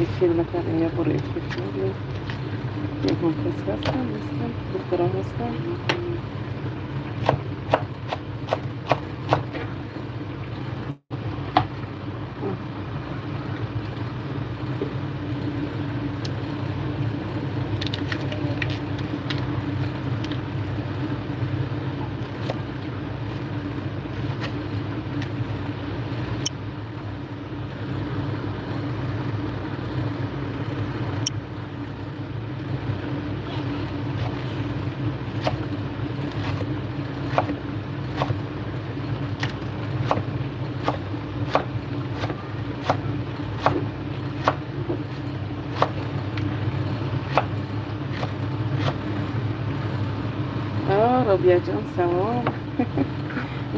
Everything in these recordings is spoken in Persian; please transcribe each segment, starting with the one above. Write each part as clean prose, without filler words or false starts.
افیر بکردیم یا برو افیر کردیم. یک کسی هستم دختران هستم. رابیا جان سلام.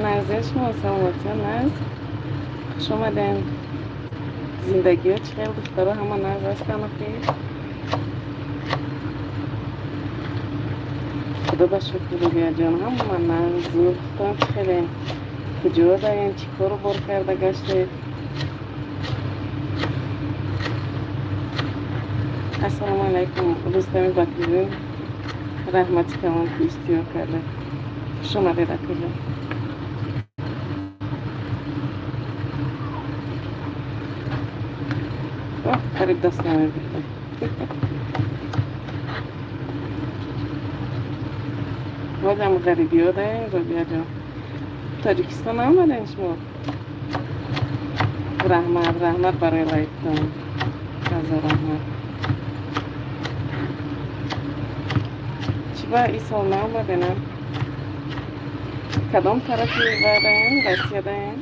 نرزه شما سلامتی نرز خوش آمدین. زندگی ها چخیر دخترها همه نرز هستن و خیر. خدا با شکر رابیا جان همه نرز دختران چخیره کجا داین چی کارو بار کرده گشته. السلام علیکم دوستان بکرین رحمتی که من پیشتیو کرده. خوش آمده رکو جان. قریب دست نمید بکن. بازم غریبی ها داریم رابیا جان. تاجیکستان آمدین شما. رحمت برای لایتون. از رحمت چی با ای سال نامدینم. کدام طرفی داریم رسیه داریم.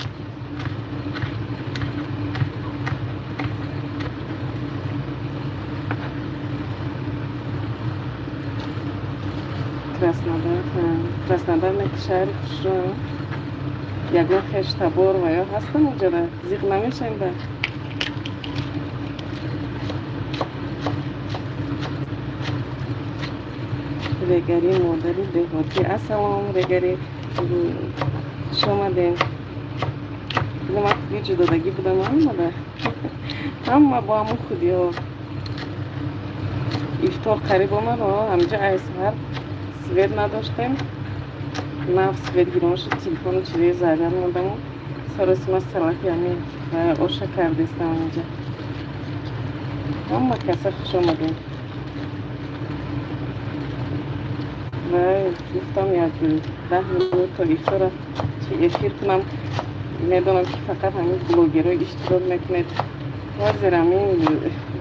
کراسنادر نکی شهر خوش رو یکون خش تبار و یا هستن اونجا ده زیغ نمیشه این ده ریگری مادری دهاتی. السلام ریگری شما دیم دیگه من خودی جدادگی بودم همه همه با همون خودی ها افطار قریب آمد ها همجا ایسهر سوید نداشتیم نفس سوید گیرماش تلفن و چیزی زدن موندم و سرسیما سلاکی همین و آشا کردستم اینجا همه کسا خوش آمدیم و گفتم یک 10 minut تا افطار چی افیر کنم. میدونم که فقط همین بلوگر های اشتراک میکنید و زیر همین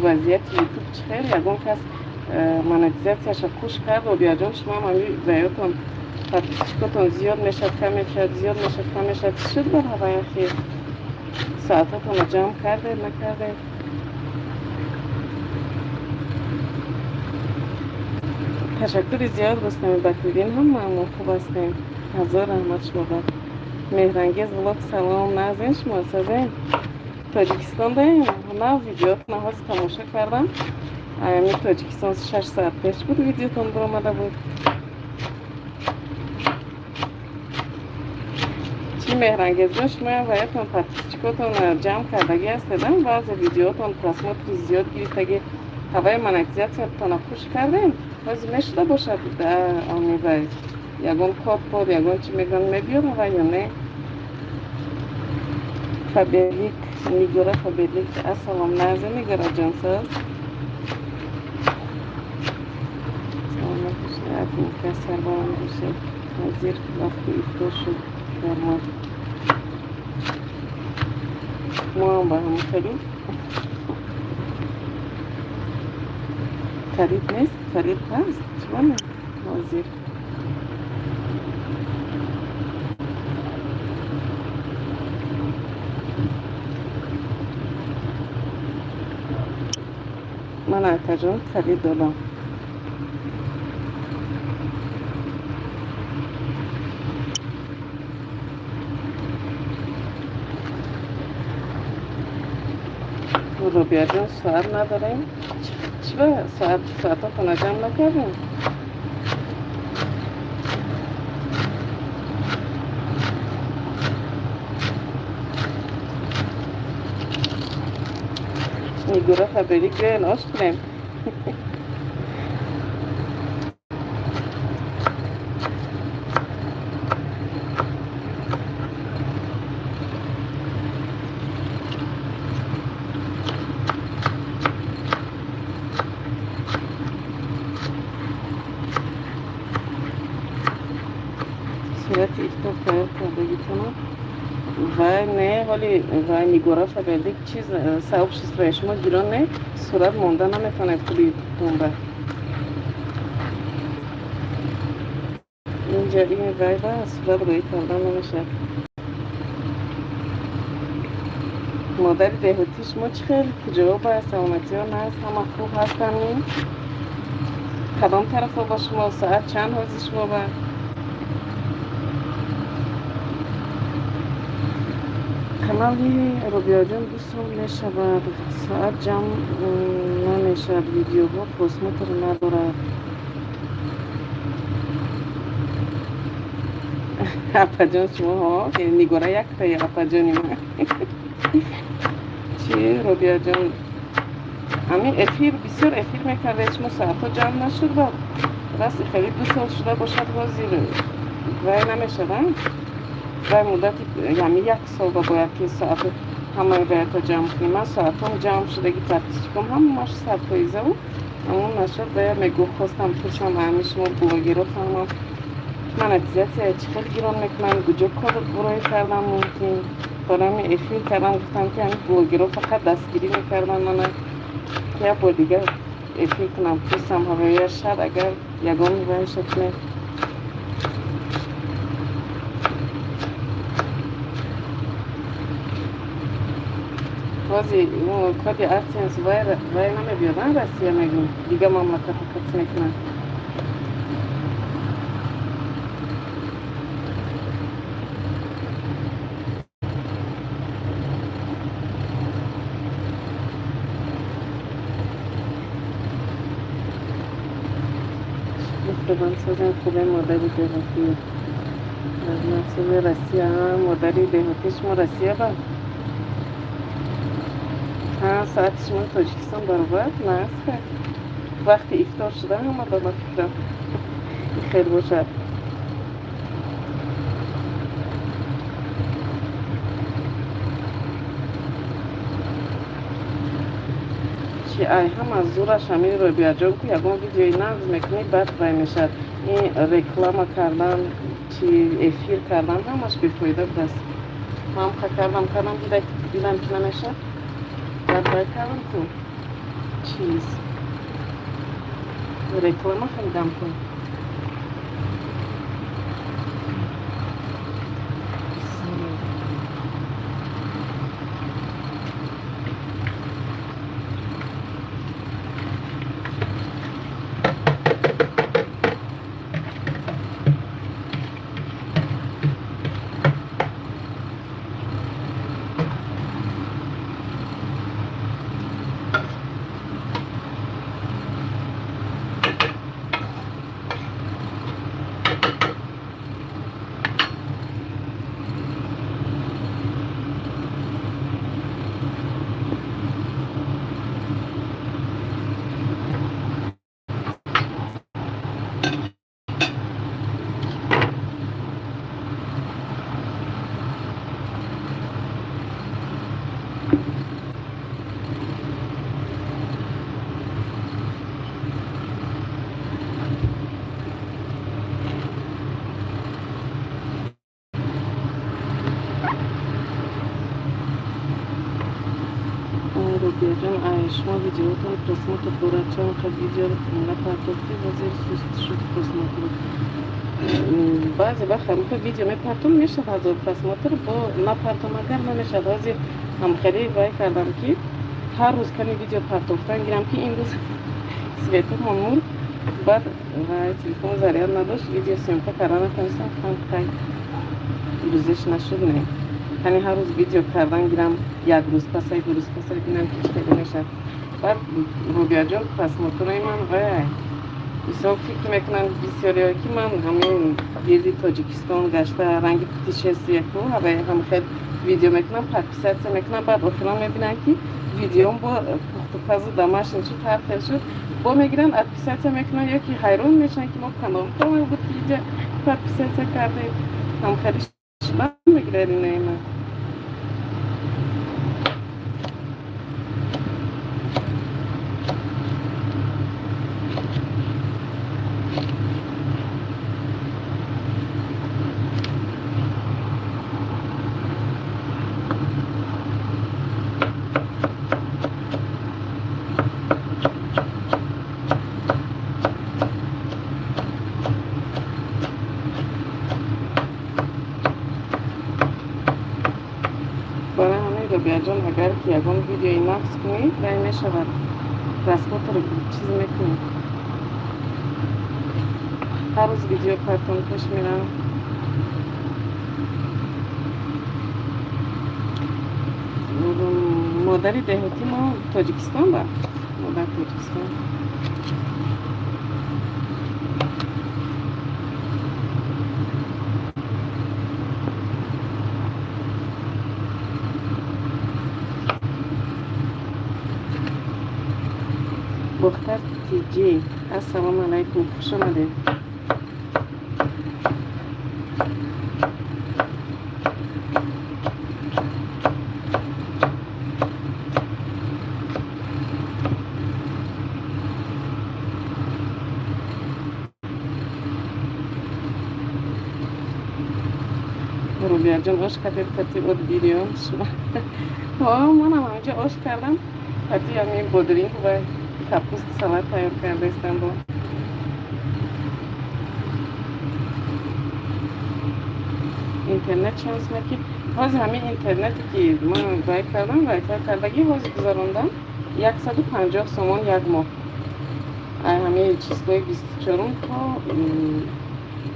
وضعیت یوتیوب چخیر یکون کس مانتیزاسیش کش کرد و بیا جان شما هم همین ویدیوتون پاتیسکاتون زیاد میشد کم میشد زیاد میشد کم میشد شد بر هوای خیر ساعتاتون رو جمع کرده نکرده. تشکر زیاد بستیم بکردین هم ما خوب هستیم. هزار رحمت شما بر مهرنگیز بلاک سلام نازین شما سازین تاجیکستان داریم. نه ویدیوتون ها تماشا کردم می تاجیکستان 6 ساعت پیش بود ویدیوتون در آمده بود. چی مهرنگیز جان شما ویدیوتون پاتیسکاتون جمع کردگی هستیدن بعض ویدیوتون پراسموتری زیاد گیریتگی هوای منکزیتتون خوش کردین باز میشده باشد آمی باید یکون کات بود یکون چی میگن میبیاد هوا یا نه. فبیلیک نیگره فبیلیک السلام نازه نیگره جانساز سلام نکشه اتون کسر بارم بشه وزیر وقتی افطار شد درمان ما هم با همون خرید نیست خرید هست چونه وزیر من اتجان خرید دادم. رو بیادیم ساعت نداریم چرا ساعت ها خونه جمع نکردیم. Nigora Fabrik بیاین آش کنیم. صورت ایفتار تایید کردگی کنم و نه حالی و نیگورا فبرده چیز سواب شیست شما گیران نه صورت مونده نمیتونه کلی تونبه اینجا این وای با صورت روی کردن نمیشه. مادر دهوتی شما چی خیلی کجا با سلامتی ها نهست همه خوب هستن این کدام طرف با شما ساعت چند هازی شما با کانالی روبیا جان 2 سال میشود ساعت جمع نمیشد ویدیو ها پروسموتر ندارد اپا جان شما ها نیگوره یک تایی اپا جانی من چی روبیا جان همین افیر بسیار افیر میکرده شما ساعت ها جمع نشد با راست خیلی 2 سال شده باشد بازی وای نمیشد و مدت یعنی 1 سال باید که ساعت همه باید جمع کنیم من ساعت هم جمع شده که پرتیش کنم هم ماش ساعت پاییزه و همون نشد باید میگو خواستم پرسم همه شما بلاگی رو فهمم من اتزیت چی خیلی گیران میکنم گجا کار برای کردم ممکن دارم افیل کردم گفتم که همین بلاگی رو فقط دستگیری میکردم من که یه بار دیگه افیل کنم پرسم هوایی شد اگر یگان میباید شکل بازی اون کدی ادسنس وای نمیبیادن رسیه میگم دیگه مملکت کس میکنن مفتبان سازن خوبه مادری دهاتی از منصوب رسیه مادری دهاتیش ما رسیه با ها ساعتش من تاجیکستان برابر نه وقتی افطار شده همه با فکرم خیر باشد چی ای هم از زورش همین رو بیاجام که یکم ویدیوی نقض میکنی بعد وای میشد این رکلام کردن چی افیر کردن همش بیفایده بود است من کردم دیدم که نمیشد بعد وای کردم تو چیز reklama خریدم کن بیاجان شما ویدیوتون قسمت براتون خب ویدیو نپرتوفتی وزیر سوست شد قسمت رو بعضی وقت هم که ویدیو میپرتون میشه از قسمت رو با نپرتون اگر نمیشه بعضی هم خیلی وای کردم که هر روز کنی ویدیو پرتوفتن گیرم که این روز سویتر منمور بعد تلفن زریان نداشت ویدیو سیمکا کردن کنستم خیلی روزش نشد نه یعنی هر روز ویدیو کردن گیرم 1 روز پسای 2 روز پسای بینم که خیلی نشد بعد روبیا جان پس موتورای من وای بسیار فکر میکنن بسیاری های که من همین گردی تاجیکستان گشته رنگ پتیش سیه کنم و هم خیلی ویدیو میکنم پرپیسات میکنم بعد آخران میبینن که ویدیوم با پختوپز و دمشق چی فرق شد با میگیرن ادپیسیت میکنن یا که حیرون میشن که ما کانال کنم بود که اینجا ادپیسیت کردیم هم خریش شما میگیرن نیمه برای همین رو بیاجان اگر که یکم ویدیوی نقص کنید رای میشود پاسپورت رو چیز میکنید هر روز ویدیو کارتون پیش میرم مادری دهاتی ما تاجیکستان با مادر تاجیکستان بختر تیجی السلام علیکم خوش آمده روبیا جان آش کردید کتی بود ویدیو شما من هم همینجا آش کردم کتی همین بودرینگ و کپوست سالاد تیار کرده استم با اینترنت شانس میکی باز همین اینترنتی که من وای کردم وای کردگی باز گذاروندم 150 سومون یک ماه همین چیزهای 24 تا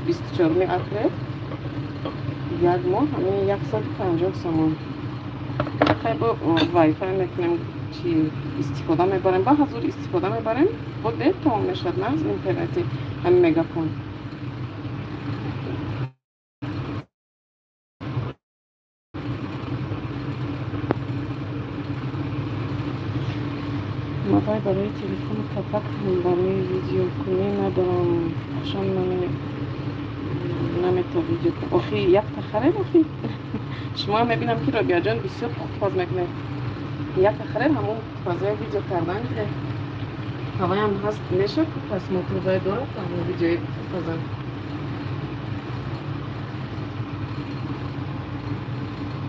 24 اپریل یک ماه همین 150 سومون خیلی با وای فای میکنم چی استفاده میبرم با حضور استفاده میبرم با دیر تمام میشد نه از اینترنتی همین مگافون موبایل برای تلفن کپک برای ویدیو کنی ندارم خوشم نمیتا ویدیو کنم آخی یک تخره آخی شما میبینم که رابیا جان بسیار پاز میکنه یک تخره همون پازای ویدیو کردن که هوای هم هست میشه پس مطلوبه داره همون ویدیوی پازن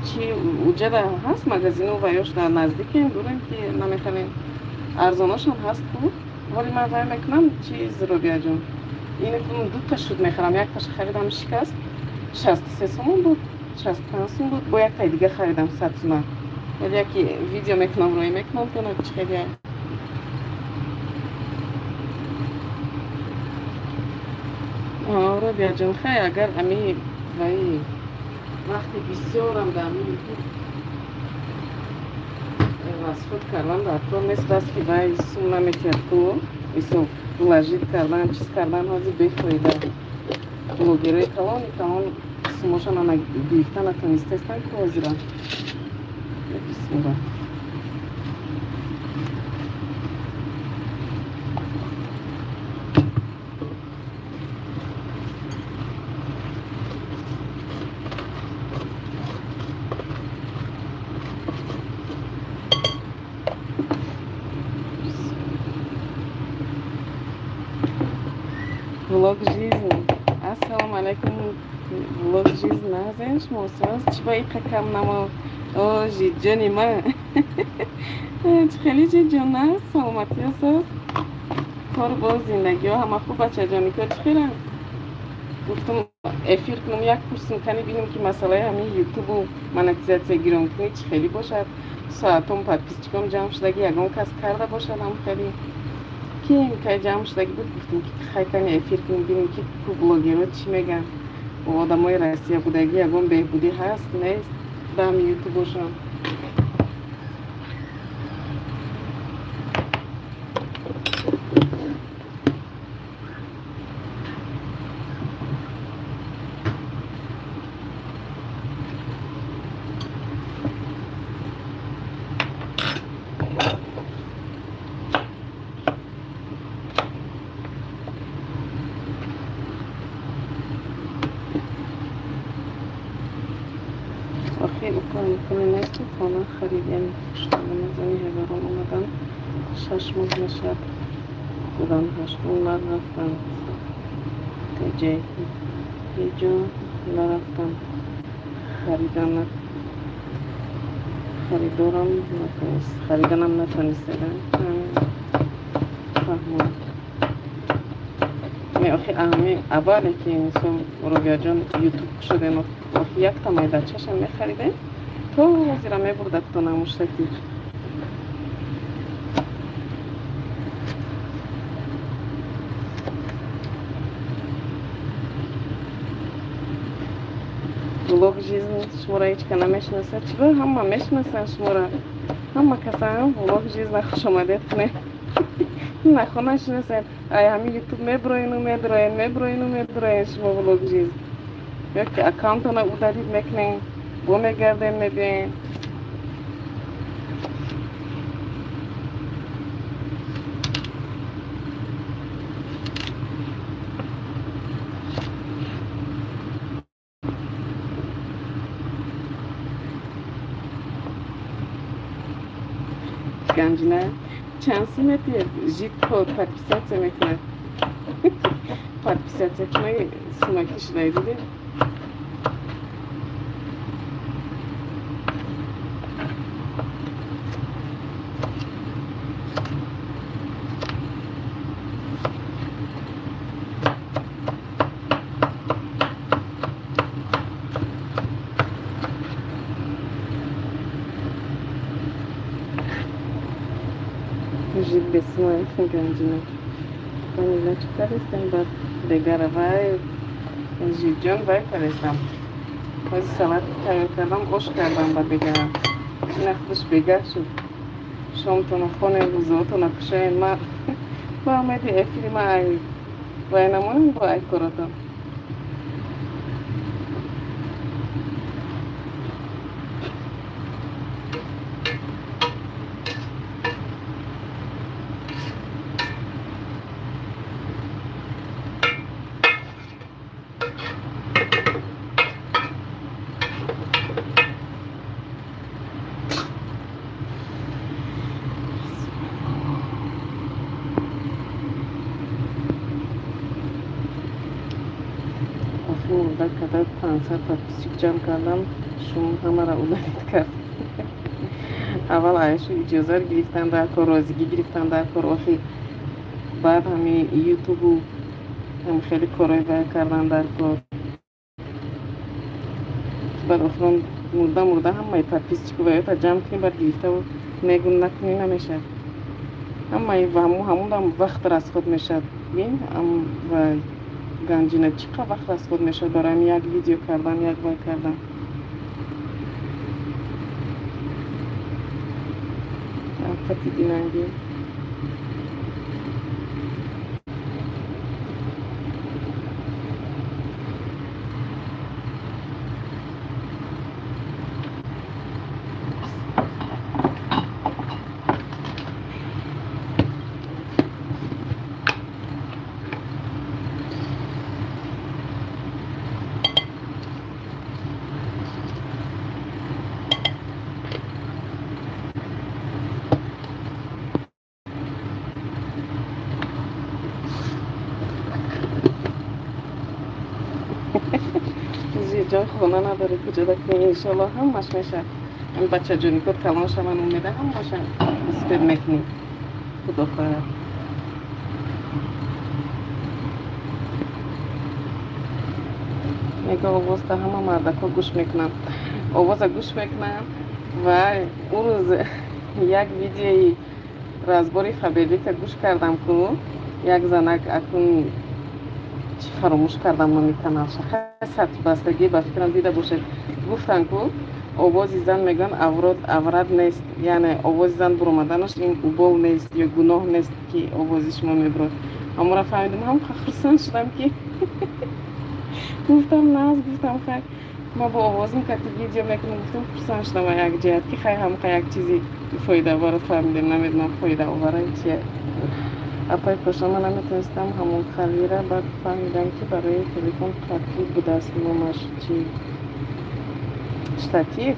چی اوجه ده هست مگزین و ویاش در نزدیک این دورن که نمیخوانیم ارزاناش هم هست بود ولی من وای میکنم چیز رو بیاجم این دو تا شد میخرم یک تاش خریدم شکست 63 سومون بود 65 سومون بود با یک تای دیگه خریدم 100 سومن ولی یکی ویدیو میکنم روی میکنم تو نکش خیلی رو بیاجم خیلی اگر امی وای وقتی بسیارم در امی расход кардан дар то мест аст ки вай сум наметиҳад то исо вложит кардан чиз кардан ҳози бефоида блогерои калони калон сумошона гирифта натонистастанд ки ҳозира бисмилlah влог жизни ассалому алайкум влог жизни назен шумо саз чӣ ба иқа кам намо о ҷиҷони ман чӣ хеле ҷиҷон аст саломатӣ асоз кор бо зиндагиҳо ҳама хуб бачаҷонико чӣ хеланд гуфтум эфир кунам як курсим кани бинем ки масъалаи ҳамин ютубу монетизатсия гиром кунӣ чӣ хеле бошад соатом подписчиком ҷамъ шудаги ягон кас карда бошад ҳам хеле кем кай ҷамъ шудаги буд гуфтем ки хай кани эфир кунем бинем ки блогерҳо чӣ мегӯянд бо одамои россия будаги ягон беҳбудӣ ҳаст нест ба ҳамин ютубошон پول نیست خانه خرید یعنی پشتم از این هزاران اومدن 6 ماه نشد بودن 8 اونور رفتن تجه یه جا نرفتن خریدن خریدارم نتونست خریدنم نتونستیدن فهمون می آخی اهمی اولی که این سال رویا جان یوتیوب شده آخی یک تا مایده چشم می خریده تو زیرا می برده تو نموشتکی влог жизни шмураечка намешнаса чиро ҳама мешнасанд шуморо ҳама касам влог жизни хушомадед кунед нахо нашнасед ай ҳами ютуб меброину медроен шумо влог жизни ёки аккаунтона удалид мекунен бо мегарден мебиен Ganjina chansi metir jit ko подписаться mekne подписаться etmeyi sumak işleydi de jit besmo ganjina Panela çıkarırsam bak degara vai jitcan vai karırsam Pois salat kayıklardan hoş kardan ba degara Nakış begar şu Şom tonu kone buzo tonu kışayın ma Ba medi efilma ay Vaynamın bu ay korotan Burada kadar kanser çıkacağım kaldam şunu kamera ulayet kar. Aval ayşu icazar giriftan da kor rozigi giriftan da kor ohi. بعد همین یوتیوب هم خیلی کارهای کردن در کار. بعد اخرام مرده همه تپیس چیکو تا جمع کنی بعد گرفته و نگون نکنی نمیشه. همه و همون هم وقت راست خود میشه. بین و گنجینه چقدر وقت راست خود میشه برای یک ویدیو کردن یک وای کردن. فتی بیننگی. جای خونه نداره کجا دکنی انشالله هم باش میشه این بچه جونی کد کلانش من اومده هم باشن سپید میکنی خدا خواهد میگه آواز تا همه مردکا گوش میکنم آواز گوش میکنم و اون روز یک ویدیوی رازباری خبری که گوش کردم که یک زنک اکن فراموش کردم من کانال خاصت بستگی به فکرم دیده باشد گفتن که آواز زن میگن اوراد نیست یعنی آواز زن برآمدنش این قبول نیست یا گناه نیست که آوازش ما میبرد اما را فهمیدم هم خرسان شدم که گفتم نه گفتم خیر ما با آوازم که ویدیو میکنم گفتم خرسان شدم یک جهت که خیر هم یک چیزی فایده باره فهمیدم نمیدونم فایده آوره چیه اپای پاشا من نمیتونستم همون خلیره بعد فهمیدم که برای تلفن قطعی بوده است نامش چی شتاتیف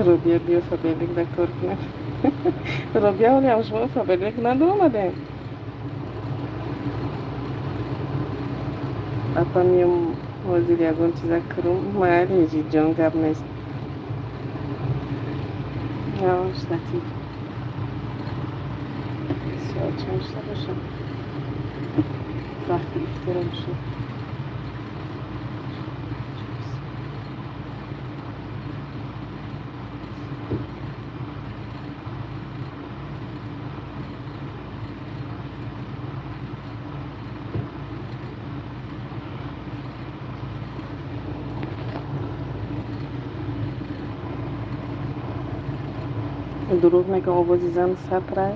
روبیا بیا فبرلیک در کار کنه. روبیا ولی هم شما فبرلیک نداره آمده. اپا میم وزیر یکون چیزا کرم مایل هیچی جان گب نیست. یواش لطیف. سوال چمشته باشم. وقتی افترا باشم. دروغ میگه آوازی زن سپره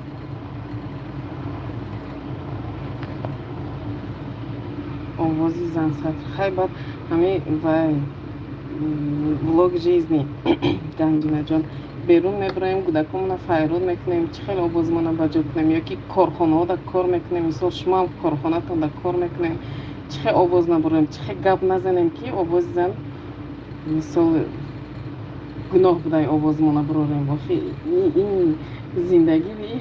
آوازی زن سپره خیلی بد همه وای ولوگ жизни گنجینه جان بیرون میبرایم کودکمون فیرود میکنیم چه خیلی آوازمون بجا کنیم یا که کارخانه ها در کار میکنیم مثال شما هم کارخانه تان در کار میکنیم چه خیلی آواز نبرایم چه خیلی گپ نزنیم که آواز زن مثال گناه بودای آوازمون براریم باشی این زندگی بی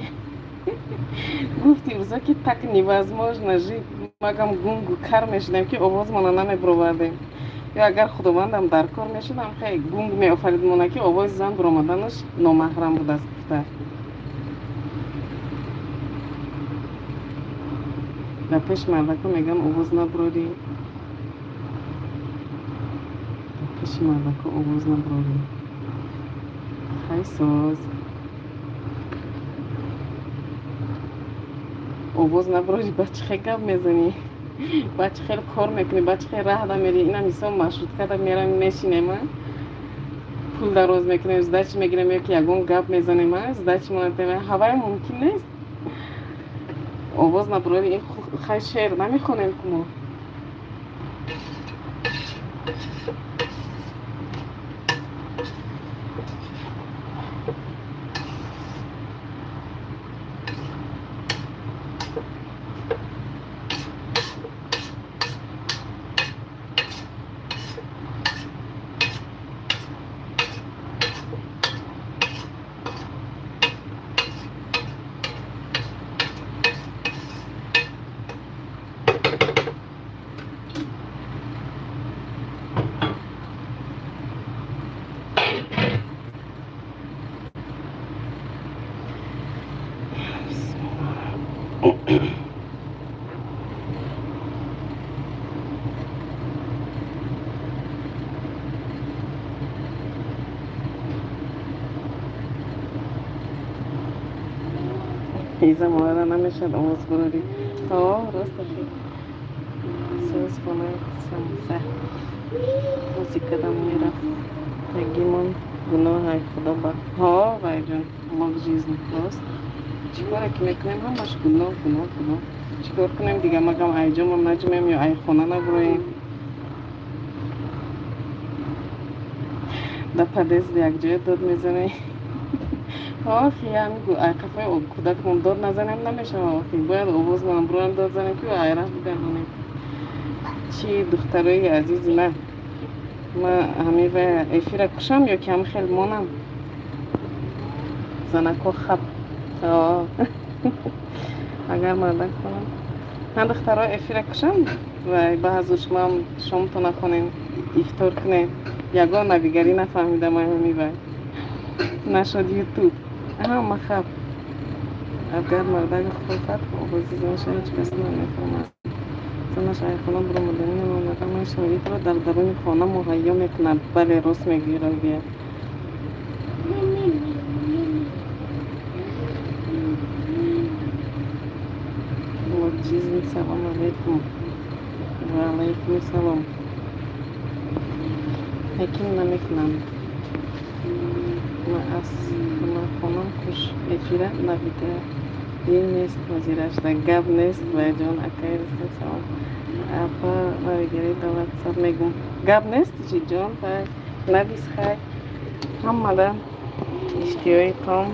گفتی روزا که تک невозможно نجید مگم گونگ و کر میشدیم که آوازمون نمیبروردیم یا اگر خداوندم در کار میشدم خیلی گونگ می آفریدمونه که آواز زن برآمدنش نامحرم بود است گفته در پیش مردکا میگن آواز نبراری در پیش مردکا آواز نبراری خیلی ساز آواز نبراری بچه خیلی گپ میزنی بچه خیلی کار میکنی بچه خیلی راه دا میری اینا مثلا مشروط کرده میرم میشینیم پول دراز میکنیم زدهچ میگیریم یکی یکون گپ میزنیم زدهچ مونتیم هوای ممکن نیست آواز نبراری این خیلی شعر نمیخونیم که ما ایزا مورد نمیشد آواز براری راست خیلی سوز کنه سمسه موسیقی دم میره تگیمون گناه های خدا با وای جان ماغ جیزن راست چیکار که میکنیم همش گناه چیکار کنیم دیگه مگم ایجام هم نجمیم یا ای خونه نبرویم در پدیز یک جای داد میزنیم آخی همین قفای کودکمون داد نزنیم نمیشه آخی باید آواز من برون داد زنیم که ایره بگردونیم چی دخترای عزیزی من همه و افیر کشم یا که هم خیلی مانم زنکو خب اگر مردک کنم هم دخترای افیر کشم و بعض شما هم شما تو نکنین افطار کنین یگان نویگری نفهمیدم همی و نشد یوتیوب مخب اگر مردک خودت آوازی زنش هیچ کسی نمیفهمد زنش ایخونا برو مدنی نمانده من شاید رو در درون خانه مهیا میکنم بله راست میگی رو بیاد چیزی سلام علیکم و علیکم سلام حکیم نمیکنم ما از خانم کش افیره نبیده این نیست وزیرش در گب نیست و جان اکای رسته سلام اپا نویگری دولت سر میگم گب نیست چی جان و نبیس خیلی هم مده اشتیای تام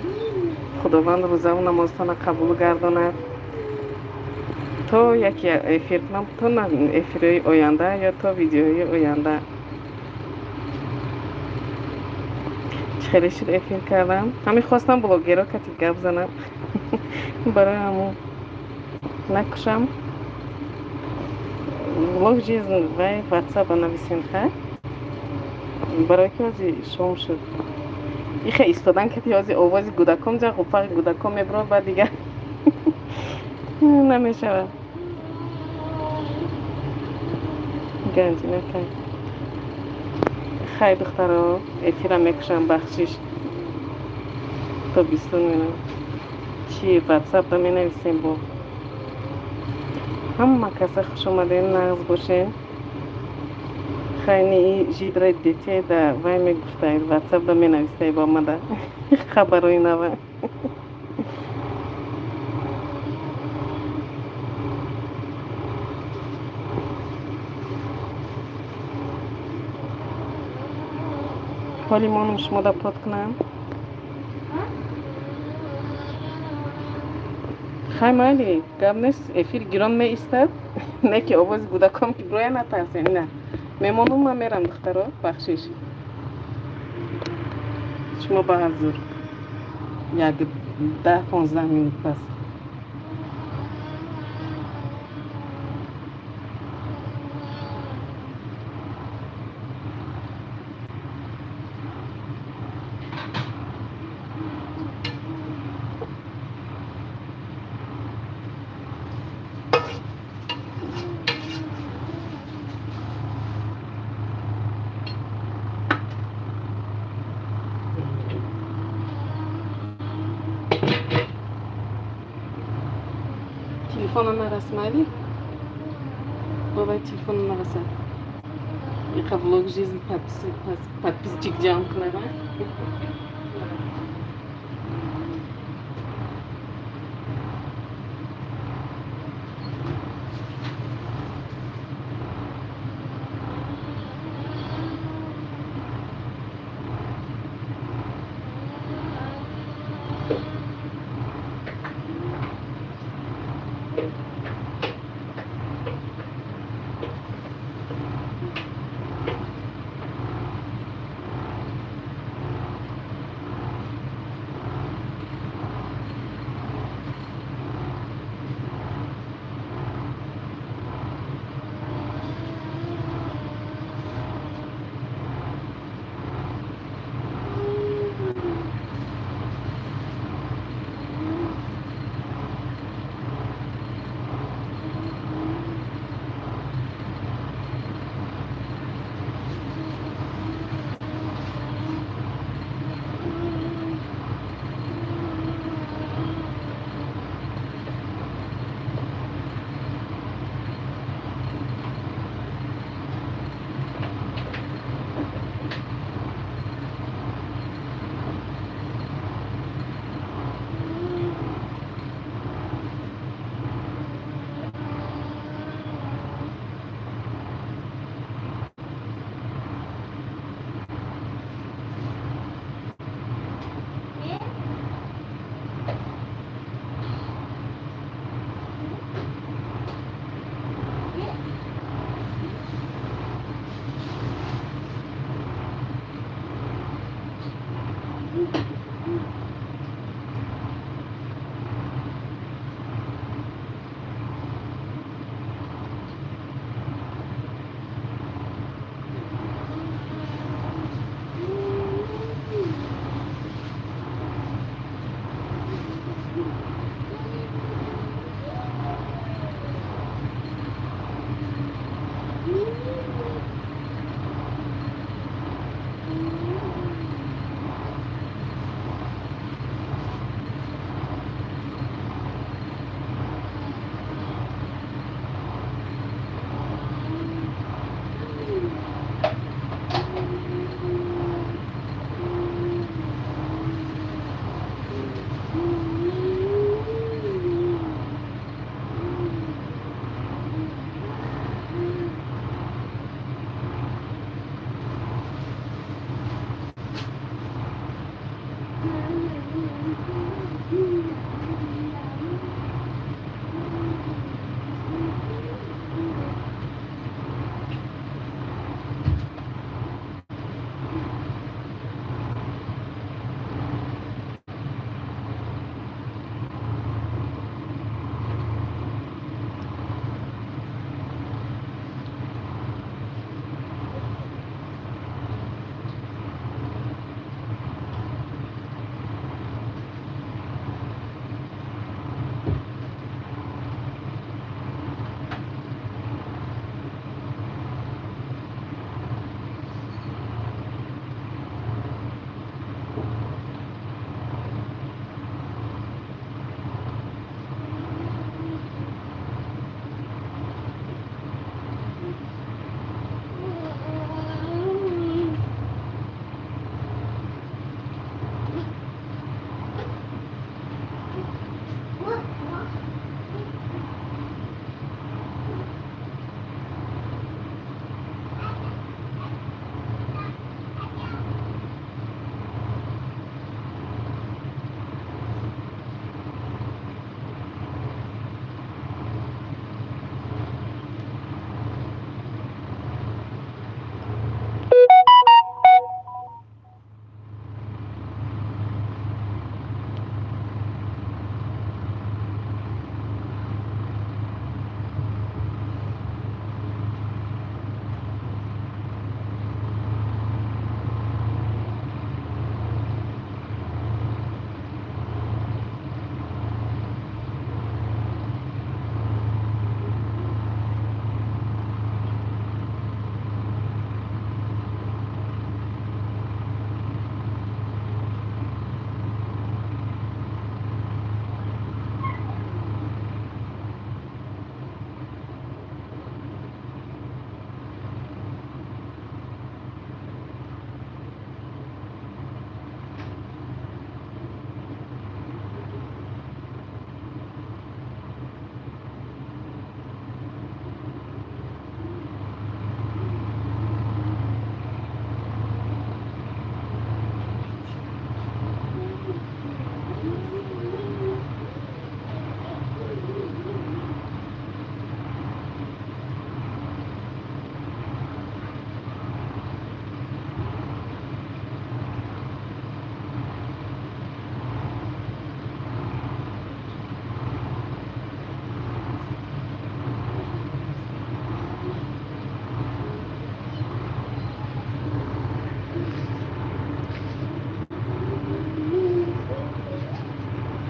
خداوند روزه و نمازتان قبول گرداند تو یکی افیر کنم تو نه افیرهای آینده یا تو ویدیوهای آینده خیلی شیر افیر کردم. همین خواستم بلاگرها کتی گپ زنم برای همون نکشم. بلاگ جیز وی واتساپ نویسیم خیلی برای که ازی شوم شد ایخه ایستادن کتی ازی آوازی گودکم جا غفاق گودکم میبرو بعد دیگه نمیشه گنجی نکن خیلی دخترها افیرم میکشم بخشیش تا بیستون مینم چی واتساپ دا می نویسیم با همه کسی خوش اومدین نغز باشین خیلی جیدرای دیتی دا وای می گفته واتساپ دا می نویسته با ما دا خبروی نوه حالی مانم شما دا پاد کنم خیلی مالی گم نیست افیر گیران می ایستد نه که آواز گودکم که بروی نترسین نه میمانم من میرم دخترها بخشیش شما با حضور یک 10-15 minut پس تلفنم نرسمالی بابای تلفنم نرسد یه vlog жизнь подписчик جمع کنم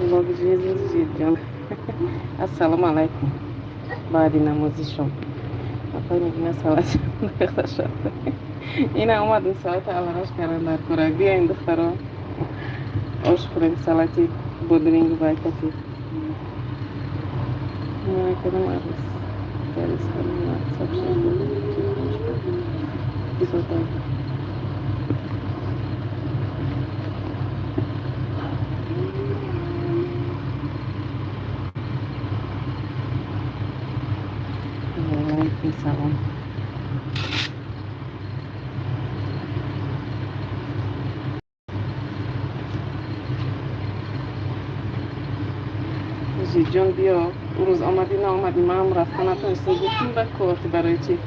Vlog جان السلام علیکم. بعد نمازی شام اپای میگه سالت دختر شد این اومدم سالت الارش کردن در کره بیاین دخترها آش خوریم سالتی بودرینگ و بایکتی نه کدام عروس دارستان نه سب شد علیکم سلام جان بیا اون روز آمدی نه آمدی من هم رفتن نتونستم گفتیم بکو وقتی برای چی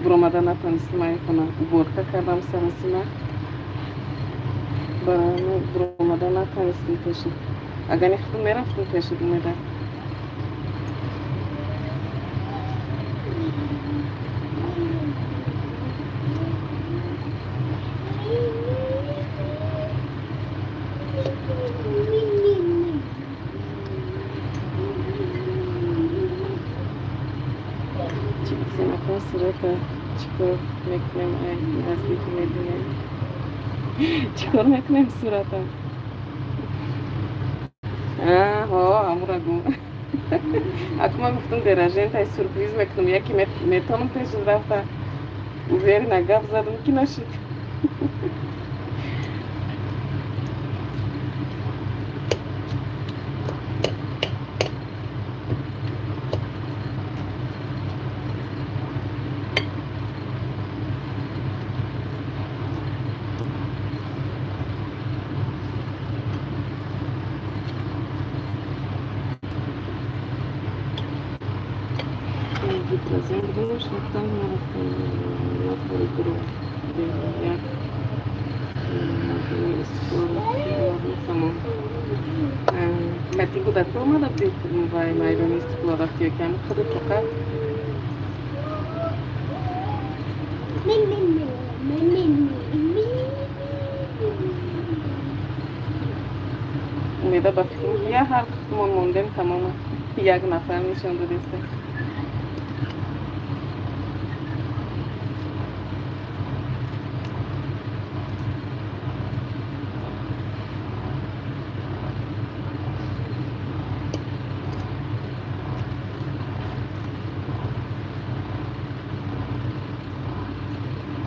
برآمدن نتونستم این کنم برکه کردم سر سینه برای برآمدن نتونستم کشید اگر نختم میرفتم کشید میده سینه صورت چیکار میکنم نزدیک میدونم چیکار میکنم صورتم ها همون گم اکما گفتم درجه تای سورپریز میکنم یکی میتونم پیش رفته و ویری نگف زدم که نشد Відразу було, що там на коридору як само. Meti bude to má být mají do míst klada v těkem chodu trocha. Umída bavím, já har mondem tamam jak nafar nişan dodeste.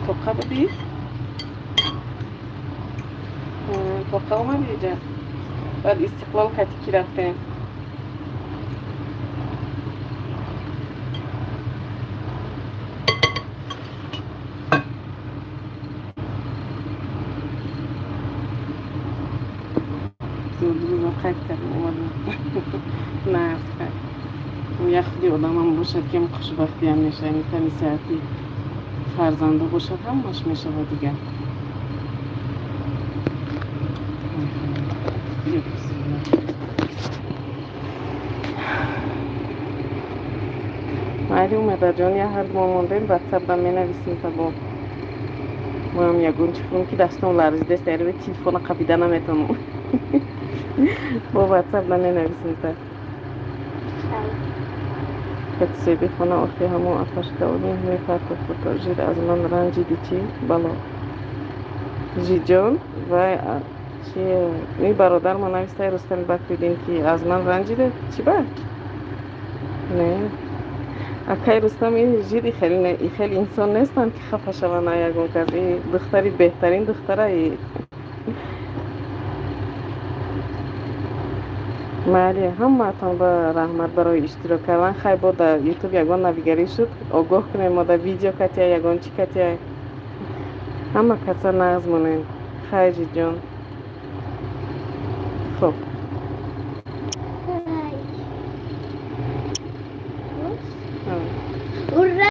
Toka budi? Toka olmadı ya. بعد استقلال خطی رفتیم زود خط کردم اومدم نه از خط یه خیلی آدم هم باشد که خوشبختی هم میشه این تنی ساعتی فرزنده باشد هم باش میشه و دیگه علی اومده جان یه هر ما موندیم واتساپ دم می نویسیم تا با ما هم یکون چکنم که دستم لرزیده سری به تلفن قبیده نمیتونم با واتساپ دم می نویسیم تا کسی بخونه آخی همون آتش کردیم می فرق فوتو جید از من رنجیدی چی؟ بالا جی جان و چی می برادر ما نویسته رستم بکردین که از من رنجیده چی با؟ نه اکای رستم این جدی خیلی انسان نیستن که خفه شوند یگون کسی دختری بهترین دختره مالی همه تان با رحمت برای اشتراک کردن خیلی با در یوتیوب یگان نویگری شد آگاه کنیم ما در ویدیو کتیه یگان چی کتیه همه کسا نازمونین خیلی جان خب